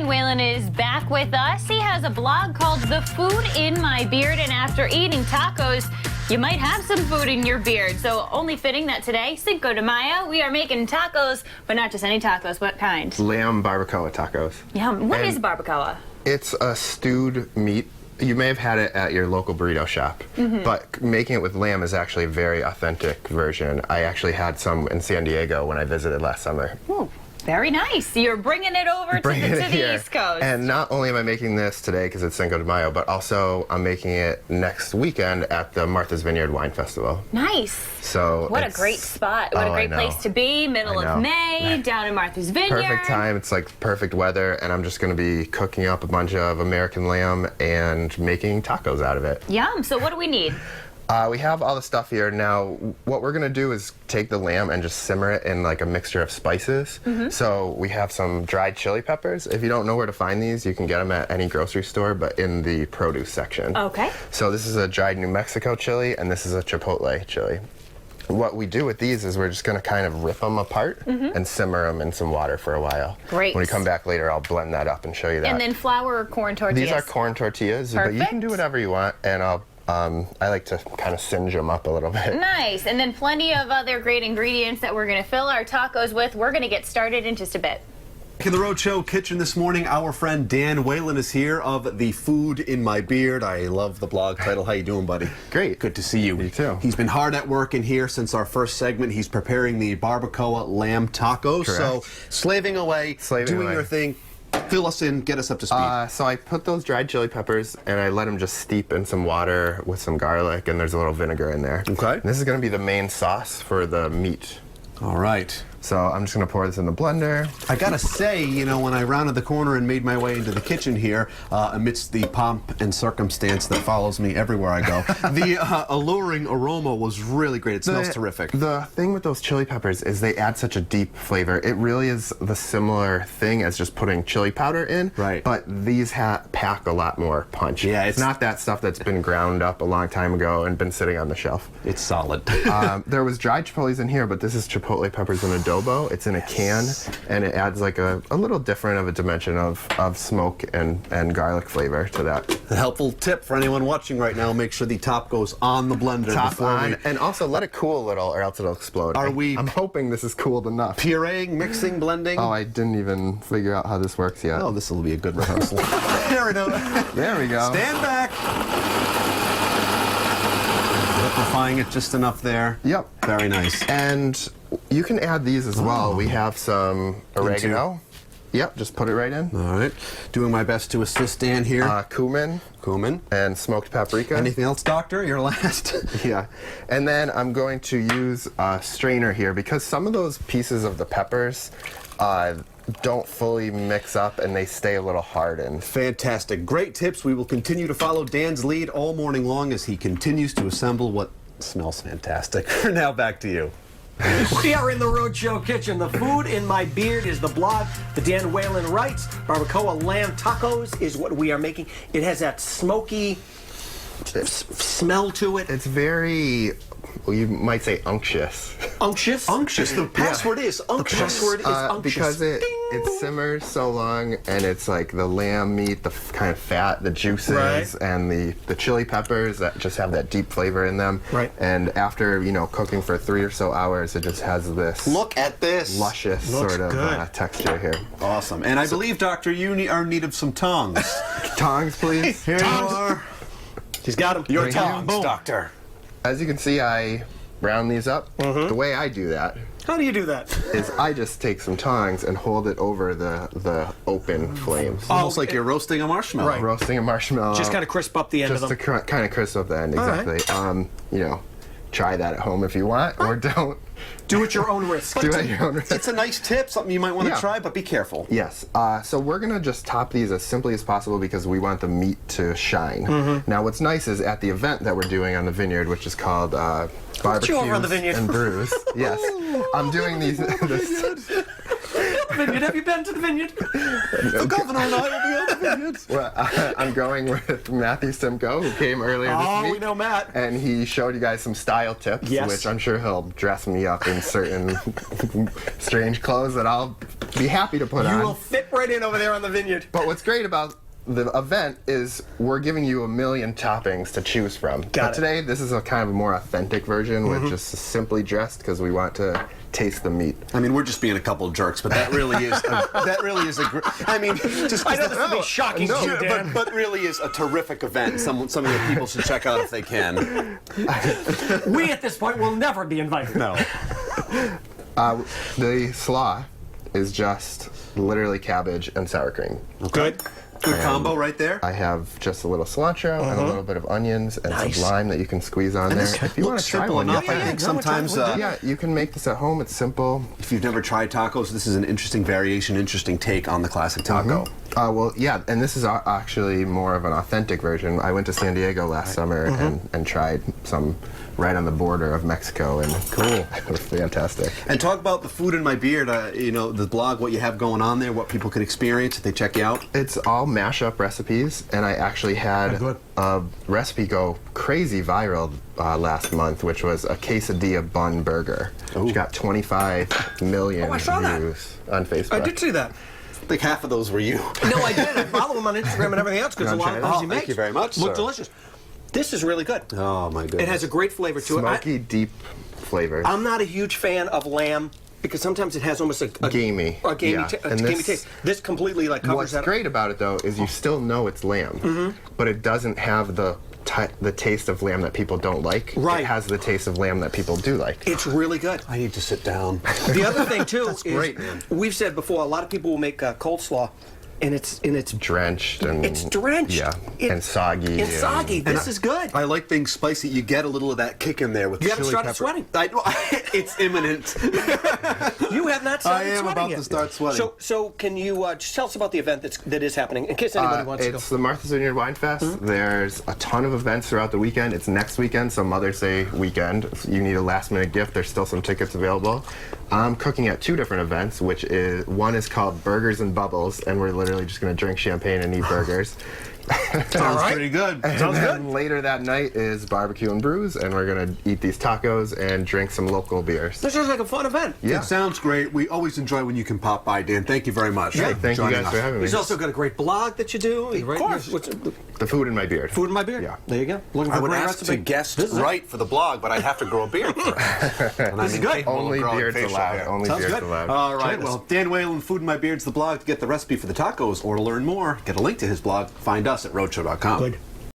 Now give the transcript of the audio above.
Whalen is back with us. He has a blog called The Food in My Beard, and after eating tacos, you might have some food in your beard. So only fitting that today, Cinco de Mayo, we are making tacos, but not just any tacos. What kind? Lamb barbacoa tacos. Yum. What is barbacoa? It's a stewed meat. You may have had it at your local burrito shop, but making it with lamb is actually a very authentic version. I actually had some in San Diego when I visited last summer. Ooh, very nice. You're bringing it over to the East Coast. And not only am I making this today because it's Cinco de Mayo, but also I'm making it next weekend at the Martha's Vineyard Wine Festival. Nice. So what a great spot. What a great place to be. Middle of May, down in Martha's Vineyard. Perfect time. It's like perfect weather, and I'm just going to be cooking up a bunch of American lamb and making tacos out of it. Yum. So what do we need? We have all the stuff here. Now, what we're gonna do is take the lamb and just simmer it in like a mixture of spices. So we have some dried chili peppers. If you don't know where to find these, you can get them at any grocery store, but in the produce section. Okay. So this is a dried New Mexico chili, and this is a chipotle chili. What we do with these is we're just gonna kind of rip them apart and simmer them in some water for a while. Great. When we come back later, I'll blend that up and show you that. And then flour or corn tortillas? These are corn tortillas, but you can do whatever you want, and I like to kind of singe them up a little bit. Nice. And then plenty of other great ingredients that we're going to fill our tacos with. We're going to get started in just a bit. In the Roadshow kitchen this morning, our friend Dan Whalen is here of The Food in My Beard. I love the blog title. How you doing, buddy? Great. Good to see you. You too. He's been hard at work in here since our first segment. He's preparing the barbacoa lamb tacos. Correct. So slaving away, doing your thing. Fill us in, get us up to speed. So I put those dried chili peppers and I let them just steep in some water with some garlic, and there's a little vinegar in there. Okay. And this is going to be the main sauce for the meat. All right. So I'm just going to pour this in the blender. I gotta say, you know, when I rounded the corner and made my way into the kitchen here, amidst the pomp and circumstance that follows me everywhere I go, the alluring aroma was really great. It smells terrific. The thing with those chili peppers is they add such a deep flavor. It really is the similar thing as just putting chili powder in, right? But these pack a lot more punch. Yeah, it's not that stuff that's been ground up a long time ago and been sitting on the shelf. It's solid. There was dried chipotles in here, but this is chipotle peppers in adobo. It's in a can, and it adds like a little different of a dimension of smoke and garlic flavor to that. A helpful tip for anyone watching right now: make sure the top goes on the blender. Top on, and also let it cool a little, or else it'll explode. I'm hoping this is cooled enough. Pureeing, mixing, blending? Oh, I didn't even figure out how this works yet. Oh, this will be a good rehearsal. There we go. There we go. Stand back. Liquefying it just enough there. Yep. Very nice. And you can add these as well. We have some oregano. Yep, just put it right in. All right. Doing my best to assist Dan here. Cumin. Cumin. And smoked paprika. Anything else, Doctor? You're last. Yeah. And then I'm going to use a strainer here because some of those pieces of the peppers don't fully mix up and they stay a little hardened. Fantastic. Great tips. We will continue to follow Dan's lead all morning long as he continues to assemble what smells fantastic. Now back to you. We are in the Roadshow kitchen. The Food in My Beard is the blog that Dan Whalen writes. Barbacoa lamb tacos is what we are making. It has that smoky smell to it. It's very, well, you might say unctuous. Unctuous? Unctuous. The password is unctuous. The password is unctuous. Because it simmers so long, and it's like the lamb meat, the kind of fat, the juices, and the chili peppers that just have that deep flavor in them. Right. And after, you know, cooking for 3 or so hours, it just has this. Look at this. Luscious sort of texture here. Awesome. And I believe, Doctor, you are in need of some tongs. Tongs, please. Here you are. She's got them. Your tongs, Doctor. As you can see, I round these up. The way I do that How do you do that? is I just take some tongs and hold it over the open flames. Almost like you're roasting a marshmallow. Right. Roasting a marshmallow. Just kind of crisp up the end of Just them. to kind of crisp up the end, exactly. You know, try that at home if you want, or don't. Do at your own risk. Do it at your own risk. It's a nice tip, something you might want to Yeah. try, but be careful. Yes. So we're going to just top these as simply as possible because we want the meat to shine. Now, what's nice is at the event that we're doing on the vineyard, which is called Barbecues over on the vineyard. and Brews. Yes. I'm doing these. Vineyard, have you been to the vineyard? The governor and I will be on the vineyard. Well, I'm going with Matthew Simcoe, who came earlier this week. Oh, we know Matt. And he showed you guys some style tips, Yes. which I'm sure he'll dress me up in certain strange clothes that I'll be happy to put You on. will fit right in over there on the vineyard. But what's great about the event is we're giving you 1,000,000 toppings to choose from. But it. today, this is a kind of a more authentic version with just simply dressed because we want to taste the meat. I mean, we're just being a couple of jerks, but that really is I mean, just I know this will be shocking to you, Dan. but really is a terrific event. Some of the people should check out if they can. We at this point will never be invited. No. The slaw is just literally cabbage and sour cream. Good. Good combo right there. I have just a little cilantro and a little bit of onions and Nice. some lime that you can squeeze on there. If you want Looks to try simple one, enough. you I can. think no, we're sometimes trying- Yeah, you can make this at home. It's simple. if you've never tried tacos, this is an interesting variation, interesting take on the classic taco. Well, yeah, and this is actually more of an authentic version. I went to San Diego last summer and tried some right on the border of Mexico, and it was fantastic. And talk about the food in my beard. You know, the blog, what you have going on there, what people can experience if they check you out. It's all mashup recipes, and I actually had a recipe go crazy viral last month, which was a quesadilla bun burger, which got 25 million I saw that. views on Facebook. I did see that. I think half of those were you. No, I did. I follow him on Instagram and everything else because a You lot wanna of try things it? he Oh, makes thank you very much, look sir. delicious. This is really good. Oh my goodness. It has a great flavor to it. Smoky, deep flavors. I'm not a huge fan of lamb because sometimes it has almost a Gamey. a gamey, Yeah. a And gamey this- taste. This completely like covers What's that. great about it, though, is you still know it's lamb, but it doesn't have the taste of lamb that people don't like. Right. It has the taste of lamb that people do like. It's really good. I need to sit down. The other thing too is great, man. we've said before a lot of people will make coleslaw, and it's Drenched and it's drenched. Yeah, It- and soggy. It's soggy. This is good. I like things spicy. You get a little of that kick in there with You the haven't chili started pepper. sweating. It's imminent. You have not started I am sweating about yet. to start sweating. So can you just tell us about the event that is happening in case anybody wants to go? It's the Martha's Vineyard Wine Fest. There's a ton of events throughout the weekend. It's next weekend, so Mother's Day weekend. If you need a last-minute gift, there's still some tickets available. I'm cooking at 2 different events, which is one is called Burgers and Bubbles, and we're literally just going to drink champagne and eat burgers. Sounds pretty good. And then later that night is Barbecue and Brews, and we're going to eat these tacos and drink some local beers. This sounds like a fun event. Yeah. It sounds great. We always enjoy when you can pop by, Dan. Thank you very much. Hey, thank you joining guys us. for having me. He's also got a great blog that you do. Of course. The Food in My Beard. Food in my beard. Yeah. There you go. Looking for I would a great ask to recipe. guest This is it. right for the blog, but I'd have to grow a beard first. And This is good. Only beards allowed. Only Sounds beards good. allowed. All right. Join us. Well, Dan Whalen, Food in My Beard's the blog to get the recipe for the tacos or to learn more. Get a link to his blog. Find us at roadshow.com. Good.